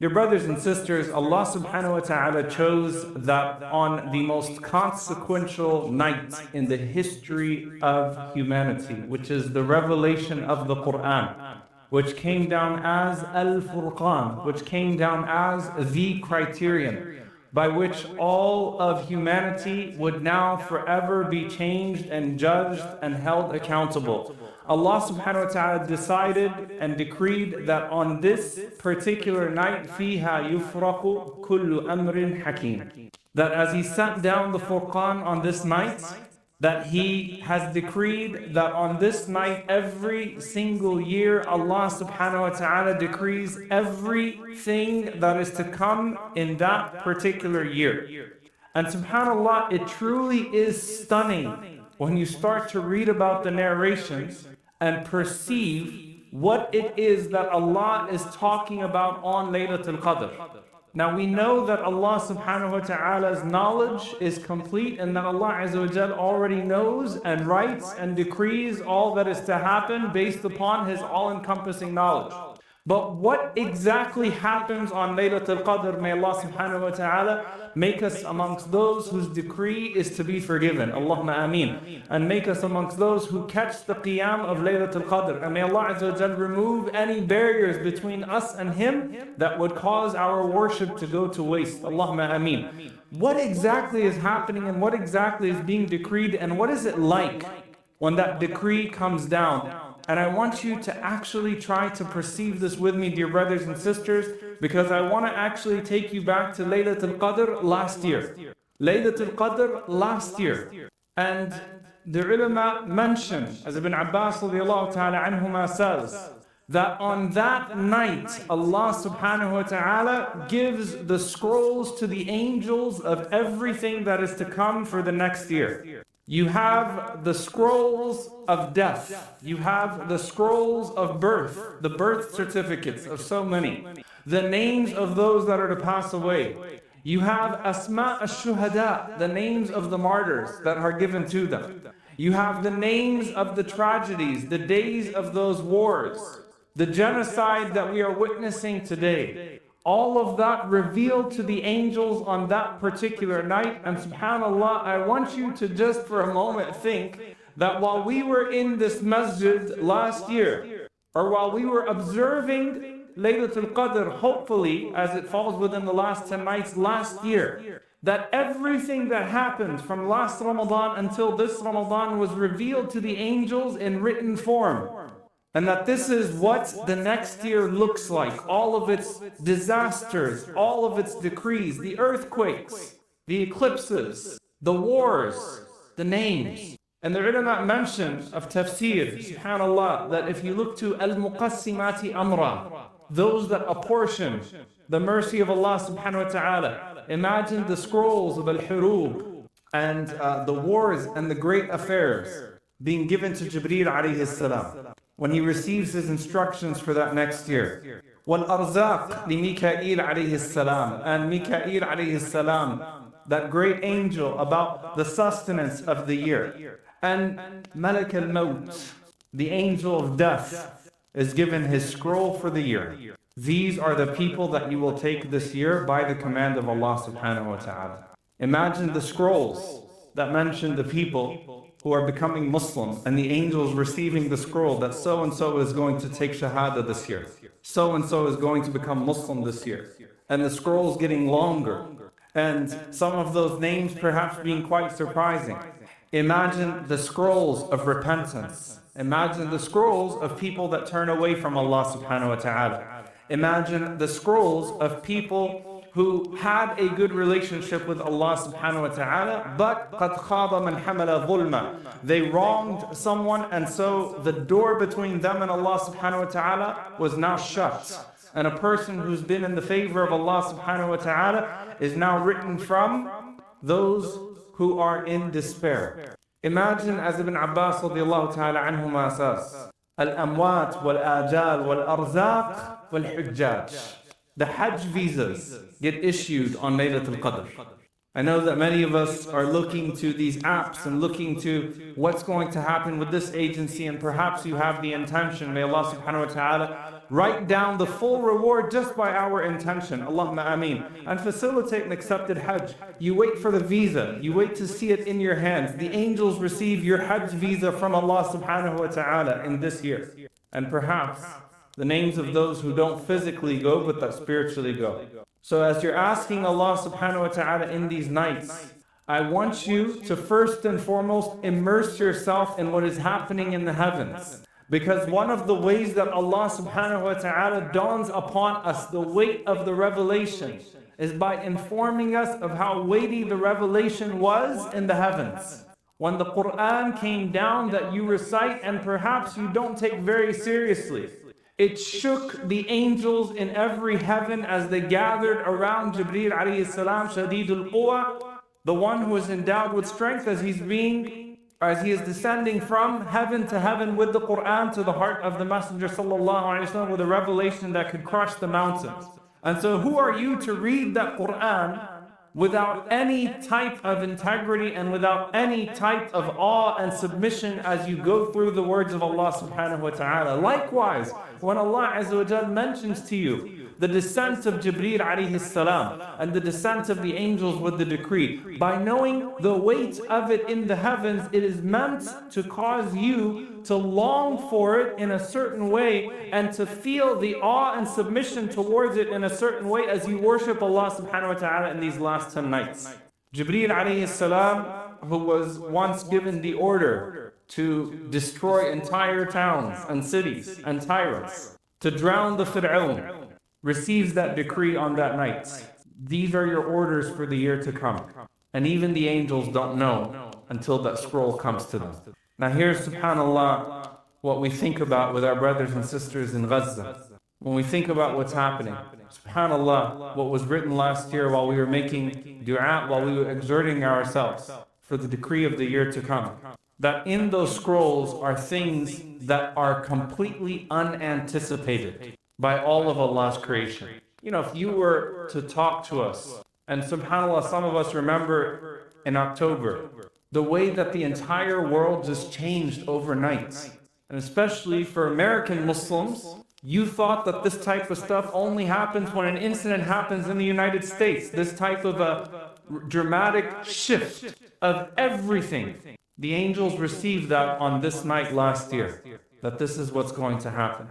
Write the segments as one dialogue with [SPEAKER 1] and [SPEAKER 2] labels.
[SPEAKER 1] Dear brothers and sisters, Allah subhanahu wa ta'ala chose that on the most consequential night in the history of humanity, which is the revelation of the Quran, which came down as Al-Furqan, which came down as the criterion by which all of humanity would now forever be changed and judged and held accountable. Allah subhanahu wa ta'ala decided and decreed that on this particular night, فِيهَا يُفْرَقُ كُلُّ أَمْرٍ حَكِيمٍ, that as He sent down the Furqan on this night, that He has decreed that on this night, every single year, Allah subhanahu wa ta'ala decrees everything that is to come in that particular year. And subhanAllah, it truly is stunning when you start to read about the narrations and perceive what it is that Allah is talking about on Laylatul Qadr. Now we know that Allah subhanahu wa ta'ala's knowledge is complete and that Allah Azza wa Jal already knows and writes and decrees all that is to happen based upon His all-encompassing knowledge. But what exactly happens on Laylatul Qadr? May Allah subhanahu wa ta'ala make us amongst those whose decree is to be forgiven. Allahumma ameen. And make us amongst those who catch the qiyam of Laylatul Qadr. And may Allah Azza wa Jal remove any barriers between us and Him that would cause our worship to go to waste. Allahumma ameen. What exactly is happening and what exactly is being decreed and what is it like when that decree comes down? And I want you to actually try to perceive this with me, dear brothers and sisters, because I want to actually take you back to Laylatul Qadr last year. Laylatul Qadr last year. And the ulama mention, as Ibn Abbas radiallahu ta'ala anhuma says, that on that night, Allah subhanahu wa ta'ala gives the scrolls to the angels of everything that is to come for the next year. You have the scrolls of death. You have the scrolls of birth, the birth certificates of so many, the names of those that are to pass away. You have asma ash-shuhada, the names of the martyrs that are given to them. You have the names of the tragedies, the days of those wars, the genocide that we are witnessing today. All of that revealed to the angels on that particular night. And subhanAllah, I want you to just for a moment think that while we were in this masjid last year, or while we were observing Laylatul Qadr, hopefully, as it falls within the last 10 nights last year, that everything that happened from last Ramadan until this Ramadan was revealed to the angels in written form. And that this is what the next year looks like. All of its disasters, all of its decrees, the earthquakes, the eclipses, the wars, the names. And the ulama mention of Tafsir, subhanAllah, that if you look to al-muqassimati amra, those that apportion the mercy of Allah subhanahu wa ta'ala, imagine the scrolls of al-hurub and the wars and the great affairs being given to Jibreel alayhi salam when he receives his instructions for that next year. وَالْأَرْزَاقِ لِمِكَائِيلَ عَلَيْهِ السَّلَامِ, and Mikael alayhi salam, that great angel about the sustenance of the year. And Malak al-Maut, the angel of death, is given his scroll for the year. These are the people that you will take this year by the command of Allah subhanahu wa ta'ala. Imagine the scrolls that mention the people who are becoming Muslim, and the angels receiving the scroll that so-and-so is going to take Shahada this year. So-and-so is going to become Muslim this year. And the scrolls getting longer. And some of those names perhaps being quite surprising. Imagine the scrolls of repentance. Imagine the scrolls of people that turn away from Allah subhanahu wa ta'ala. Imagine the scrolls of people who had a good relationship with Allah subhanahu wa ta'ala, but قَدْ خَابَ مَنْ حَمَلَ ظُلْمًا, they wronged someone, and so the door between them and Allah subhanahu wa ta'ala was now shut. And a person who's been in the favor of Allah subhanahu wa ta'ala is now written from those who are in despair. Imagine, as Ibn Abbas radiallahu ta'ala anhuma says, Al-amwat wal-ajal wal-arzaq wal-hujjaj. The Hajj visas get issued on Laylatul Qadr. I know that many of us are looking to these apps and looking to what's going to happen with this agency, and perhaps you have the intention, may Allah subhanahu wa ta'ala write down the full reward just by our intention. Allahumma ameen. And facilitate an accepted Hajj. You wait for the visa. You wait to see it in your hands. The angels receive your Hajj visa from Allah subhanahu wa ta'ala in this year. And perhaps the names of those who don't physically go, but that spiritually go. So as you're asking Allah subhanahu wa ta'ala in these nights, I want you to first and foremost immerse yourself in what is happening in the heavens. Because one of the ways that Allah subhanahu wa ta'ala dawns upon us the weight of the revelation is by informing us of how weighty the revelation was in the heavens. When the Quran came down that you recite and perhaps you don't take very seriously, it shook the angels in every heaven as they gathered around Jibreel alayhi salam, Shadidul Quwa, the one who is endowed with strength as he is descending from heaven to heaven with the Quran to the heart of the Messenger sallallahu alaihi wasallam with a revelation that could crush the mountains. And so who are you to read that Quran without any type of integrity and without any type of awe and submission as you go through the words of Allah subhanahu wa ta'ala? Likewise, when Allah Azza wa Jal mentions to you the descent of Jibreel alayhi salam and the descent of the angels with the decree, by knowing the weight of it in the heavens, it is meant to cause you to long for it in a certain way and to feel the awe and submission towards it in a certain way as you worship Allah subhanahu wa ta'ala in these last 10 nights. Jibreel alayhi salam, who was once given the order to destroy entire towns and cities and tyrants, to drown the Fir'aun, receives that decree on that night. These are your orders for the year to come. And even the angels don't know until that scroll comes to them. Now here's, subhanAllah, what we think about with our brothers and sisters in Gaza. When we think about what's happening, subhanAllah, what was written last year while we were making dua, while we were exerting ourselves for the decree of the year to come, that in those scrolls are things that are completely unanticipated by all of Allah's creation. You know, if you were to talk to us, and subhanAllah, some of us remember in October, the way that the entire world just changed overnight. And especially for American Muslims, you thought that this type of stuff only happens when an incident happens in the United States. This type of a dramatic shift of everything. The angels received that on this night last year, that this is what's going to happen.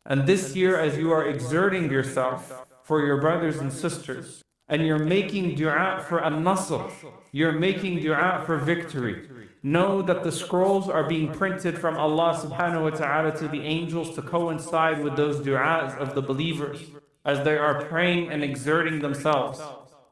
[SPEAKER 1] And this year, as you are exerting yourself for your brothers and sisters, and you're making dua for an-nasr, you're making dua for victory, know that the scrolls are being printed from Allah subhanahu wa ta'ala to the angels to coincide with those du'as of the believers as they are praying and exerting themselves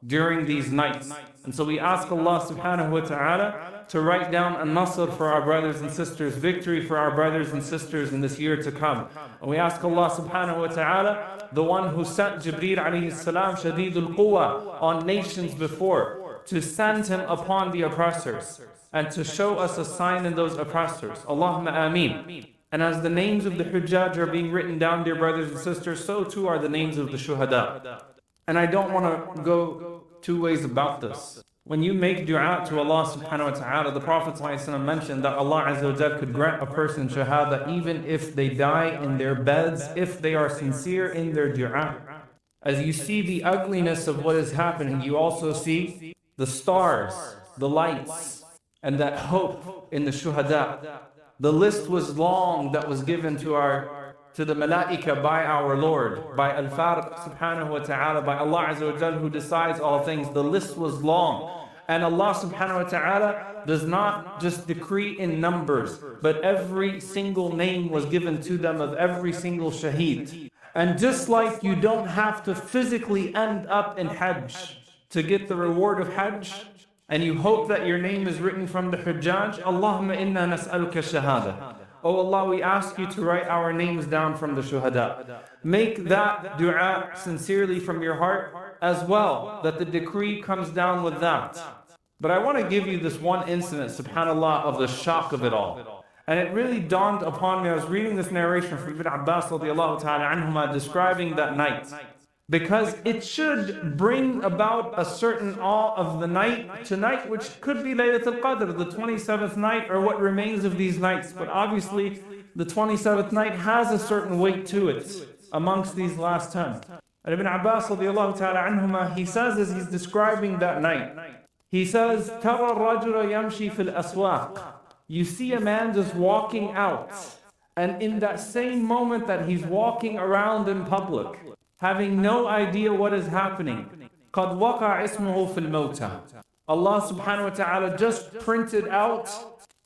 [SPEAKER 1] during these nights. And so we ask Allah subhanahu wa ta'ala to write down an-nasr for our brothers and sisters, victory for our brothers and sisters in this year to come. And we ask Allah subhanahu wa ta'ala, the one who sent Jibreel alayhi salam, Shadidul Quwa, on nations before, to send him upon the oppressors and to show us a sign in those oppressors. Allahumma ameen. And as the names of the Hujjaj are being written down, dear brothers and sisters, so too are the names of the Shuhada. And I don't want to go two ways about this. When you make dua to Allah subhanahu wa ta'ala, the Prophet ﷺ mentioned that Allah Azza wa Jal could grant a person shahada even if they die in their beds, if they are sincere in their dua. As you see the ugliness of what is happening, you also see the stars, the lights, and that hope in the shuhada. The list was long that was given to the malaika by our Lord, by Al-Fariq subhanahu wa ta'ala, by Allah Azza wa Jal who decides all things. The list was long. And Allah subhanahu wa ta'ala does not just decree in numbers, but every single name was given to them of every single shaheed. And just like you don't have to physically end up in Hajj to get the reward of Hajj, and you hope that your name is written from the Hujjaj, Allahumma inna nas'aluka shahada. Oh Allah, we ask you to write our names down from the Shuhada. Make that dua sincerely from your heart as well, that the decree comes down with that. But I want to give you this one incident, subhanAllah, of the shock of it all. And it really dawned upon me. I was reading this narration from Ibn Abbas radiallahu ta'ala anhuma describing that night. Because it should bring about a certain awe of the night tonight, which could be Laylatul Qadr, the 27th night, or what remains of these nights. But obviously, the 27th night has a certain weight to it. amongst these last 10. And Ibn Abbas radiallahu ta'ala anhuma, he says as he's describing that night, he says, تَرَى الرَّجُلَ يَمْشِي فِي الْأَسْوَاقِ. You see a man just walking out, and in that same moment that he's walking around in public, having no idea what is happening, قَدْ وَقَعَ اسْمُهُ فِي الْمَوْتَى. Allah subhanahu wa ta'ala just printed out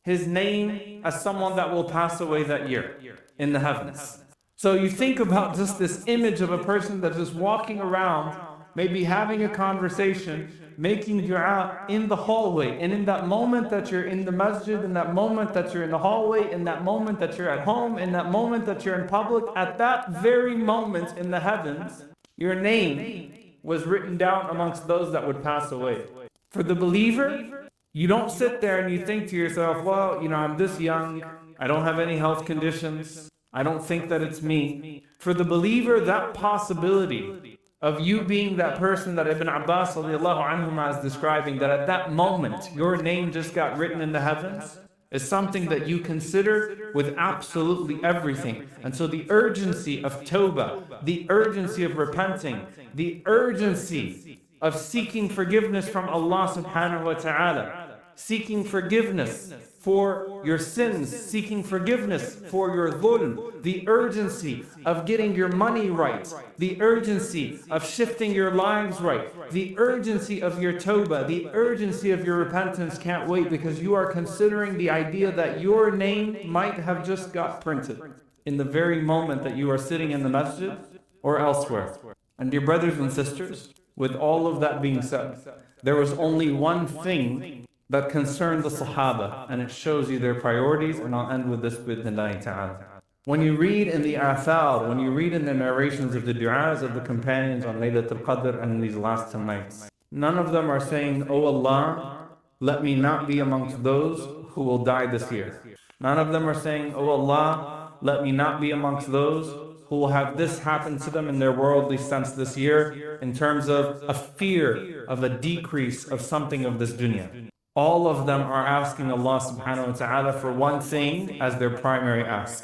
[SPEAKER 1] his name as someone that will pass away that year in the heavens. So you think about just this image of a person that's just walking around, maybe having a conversation, making dua in the hallway. And in that moment that you're in the masjid, in that moment that you're in the hallway, in that moment that you're at home, in that moment that you're in public, at that very moment in the heavens, your name was written down amongst those that would pass away. For the believer, you don't sit there and you think to yourself, well, I'm this young, I don't have any health conditions, I don't think that it's me. For the believer, that possibility of you being that person that Ibn Abbas radiallahu anhuma is describing, that at that moment your name just got written in the heavens, is something that you consider with absolutely everything. And so the urgency of tawbah, the urgency of repenting, the urgency of seeking forgiveness from Allah subhanahu wa ta'ala, seeking forgiveness for your sins, seeking forgiveness for your dhulm, the urgency of getting your money right, the urgency of shifting your lives right, the urgency of your tawbah, the urgency of your repentance can't wait, because you are considering the idea that your name might have just got printed in the very moment that you are sitting in the masjid or elsewhere. And dear brothers and sisters, with all of that being said, there was only one thing that concerned the Sahaba, and it shows you their priorities, and I'll end with this bidnillahi ta'ala. When you read in the athar, when you read in the narrations of the du'as of the companions on Laylatul Qadr and these last 10 nights, none of them are saying, "Oh Allah, let me not be amongst those who will die this year." None of them are saying, "Oh Allah, let me not be amongst those who will have this happen to them in their worldly sense this year," in terms of a fear of a decrease of something of this dunya. All of them are asking Allah subhanahu wa ta'ala for one thing as their primary ask.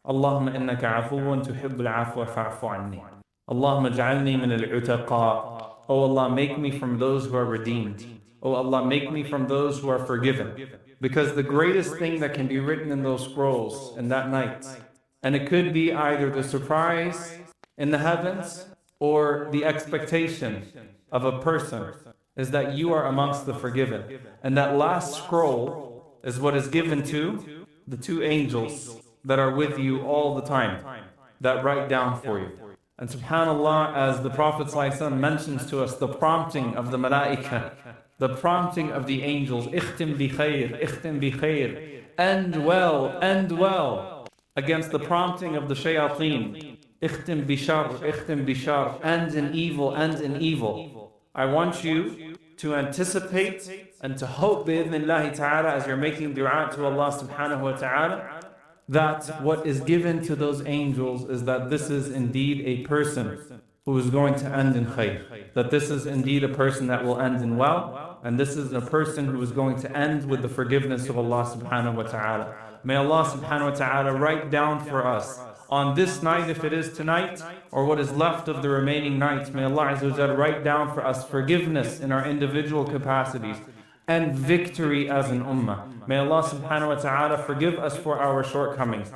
[SPEAKER 1] Allahumma innaka afuwun tuhibbul afwa fa'fu anni. Allahumma ja'alni min al-utaqa. Oh Allah, make me from those who are redeemed. Oh Allah, make me from those who are forgiven. Because the greatest thing that can be written in those scrolls in that night, and it could be either the surprise in the heavens or the expectation of a person, is that you are amongst the forgiven. And that last scroll is what is given to the two angels that are with you all the time, that write down for you. And subhanAllah, as the Prophet ﷺ mentions to us the prompting of the malaika, the prompting of the angels, ikhtim bi khair, end well, against the prompting of the shayateen, ikhtim bi shar, end in evil. I want you to anticipate and to hope bi'idhnillahi ta'ala as you're making dua to Allah subhanahu wa ta'ala, that what is given to those angels is that this is indeed a person who is going to end in khair, that this is indeed a person that will end in well, and this is a person who is going to end with the forgiveness of Allah subhanahu wa ta'ala. May Allah subhanahu wa ta'ala write down for us on this night, if it is tonight, or what is left of the remaining nights, may Allah Azza wa Jal write down for us forgiveness in our individual capacities and victory as an ummah. May Allah subhanahu wa ta'ala forgive us for our shortcomings.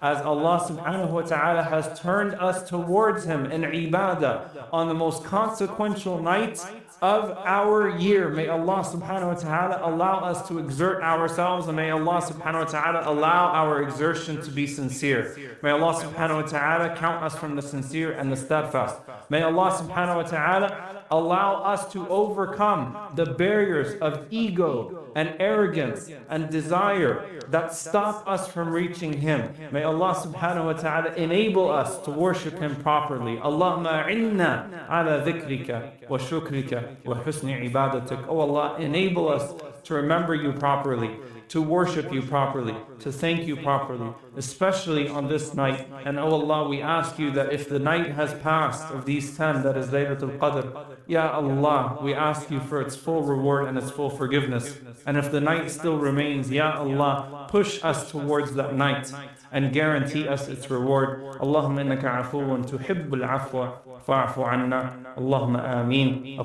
[SPEAKER 1] As Allah subhanahu wa ta'ala has turned us towards Him in ibadah on the most consequential night of our year, may Allah subhanahu wa ta'ala allow us to exert ourselves, and may Allah subhanahu wa ta'ala allow our exertion to be sincere. May Allah subhanahu wa ta'ala count us from the sincere and the steadfast. May Allah subhanahu wa ta'ala allow us to overcome the barriers of ego and arrogance and desire that stop us from reaching Him. May Allah subhanahu wa ta'ala enable us to worship Him properly. Allahumma a'inna ala dhikrika wa shukrika wa husni ibadatik. Oh Allah, enable us to remember You properly. to worship you properly, to thank you properly, especially on this night. And oh Allah, we ask you that if the night has passed of these 10, that is Laylatul Qadr, Ya Allah, we ask you for its full reward and its full forgiveness. And if the night still remains, Ya Allah, push us towards that night and guarantee us its reward. Allahumma innaka afuwun tuhibbul afwa fa'fu anna. Allahumma ameen.